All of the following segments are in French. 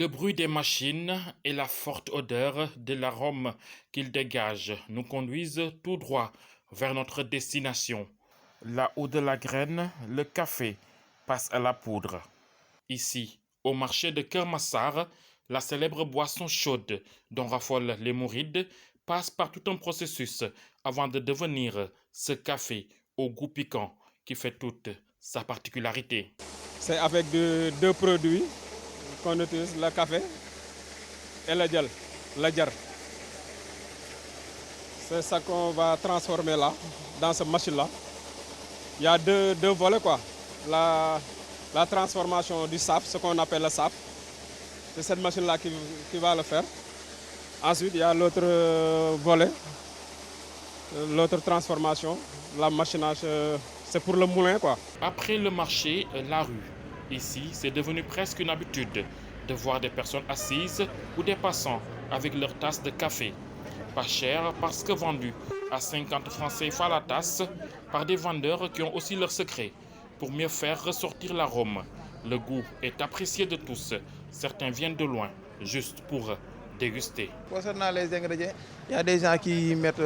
Le bruit des machines et la forte odeur de l'arôme qu'ils dégagent nous conduisent tout droit vers notre destination. Là-haut de la graine, le café passe à la poudre. Ici, au marché de Kermassar, la célèbre boisson chaude dont raffolent les mourides passe par tout un processus avant de devenir ce café au goût piquant qui fait toute sa particularité. C'est avec deux produits qu'on utilise, le café et le gel, le jar. C'est ça qu'on va transformer là, dans cette machine-là. Il y a deux volets, quoi. La transformation du sap, ce qu'on appelle le sap. C'est cette machine-là qui va le faire. Ensuite, il y a l'autre volet, l'autre transformation, la machinage, c'est pour le moulin, quoi. Après le marché, la rue. Ici, c'est devenu presque une habitude de voir des personnes assises ou des passants avec leur tasse de café. Pas cher parce que vendu à 50 francs CFA la tasse par des vendeurs qui ont aussi leur secret pour mieux faire ressortir l'arôme. Le goût est apprécié de tous. Certains viennent de loin, juste pour déguster. Concernant les ingrédients, il y a des gens qui mettent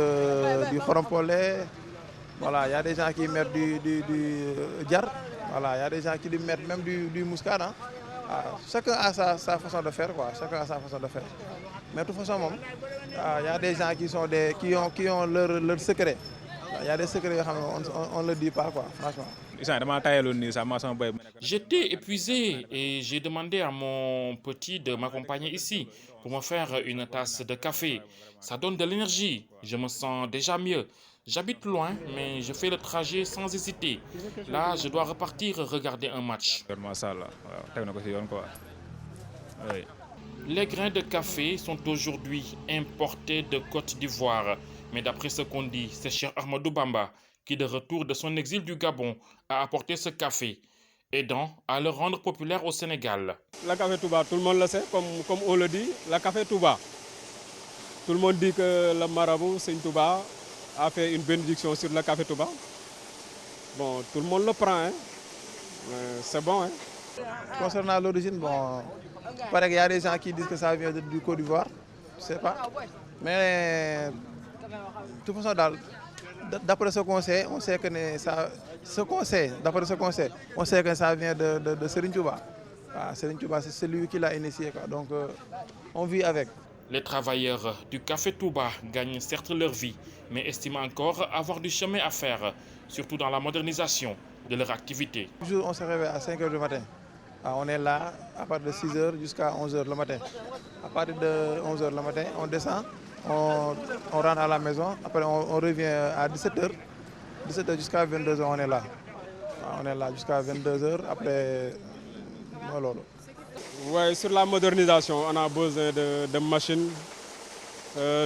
du khorompolé, voilà, il y a des gens qui mettent du jar, voilà, il y a des gens qui mettent même du muscade. Hein. Chacun a sa façon de faire, quoi. Chacun a sa façon de faire. Mais de toute façon, il y a des gens qui ont leur secret. Il y a des secrets, on ne le dit pas, quoi, franchement. J'étais épuisé et j'ai demandé à mon petit de m'accompagner ici pour me faire une tasse de café. Ça donne de l'énergie, je me sens déjà mieux. J'habite loin, mais je fais le trajet sans hésiter. Là, je dois repartir regarder un match. Les grains de café sont aujourd'hui importés de Côte d'Ivoire. Mais d'après ce qu'on dit, c'est cher Ahmadou Bamba qui, de retour de son exil du Gabon, a apporté ce café, aidant à le rendre populaire au Sénégal. Le café Touba, tout le monde le sait, comme on le dit, le café Touba. Tout le monde dit que le marabout, Seigne Touba, a fait une bénédiction sur le café Touba. Bon, tout le monde le prend, hein. C'est bon. Hein. Concernant l'origine, bon, il paraît qu'il y a des gens qui disent que ça vient du Côte d'Ivoire, je ne sais pas. Mais de toute façon, d'après ce qu'on sait, on sait que on sait que ça vient de Serigne Touba. Serigne Touba, c'est celui qui l'a initié, quoi. Donc on vit avec. Les travailleurs du café Touba gagnent certes leur vie, mais estiment encore avoir du chemin à faire, surtout dans la modernisation de leur activité. Toujours, on se réveille à 5 h du matin. On est là à partir de 6 h jusqu'à 11 h le matin. À partir de 11 h le matin, on descend, on rentre à la maison. Après, on revient à 17 h. 17 h jusqu'à 22 h, on est là. On est là jusqu'à 22 h. Après, voilà. Ouais, sur la modernisation, on a besoin de machines,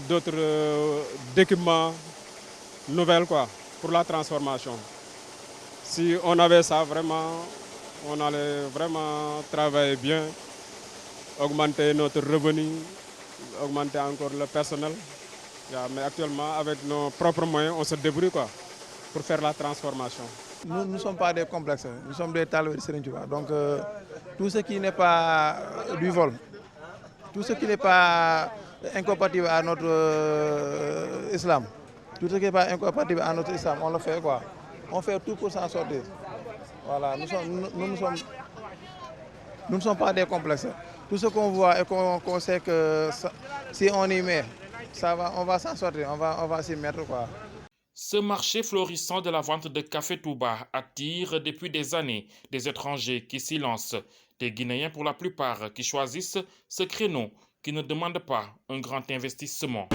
d'autres d'équipements nouvelles, quoi, pour la transformation. Si on avait ça, vraiment, on allait vraiment travailler bien, augmenter notre revenu, augmenter encore le personnel. Mais actuellement, avec nos propres moyens, on se débrouille, quoi, pour faire la transformation. Nous ne sommes pas des complexes, nous sommes des talibés de Serigne Touba. Donc tout ce qui n'est pas du vol, tout ce qui n'est pas incompatible à notre islam, tout ce qui n'est pas incompatible à notre islam, on le fait, quoi. On fait tout pour s'en sortir. Voilà, nous ne sommes pas des complexes. Tout ce qu'on voit et qu'on sait que si on y met, on va s'en sortir, on va s'y mettre, quoi. Ce marché florissant de la vente de café Touba attire depuis des années des étrangers qui s'y lancent, des Guinéens pour la plupart qui choisissent ce créneau qui ne demande pas un grand investissement.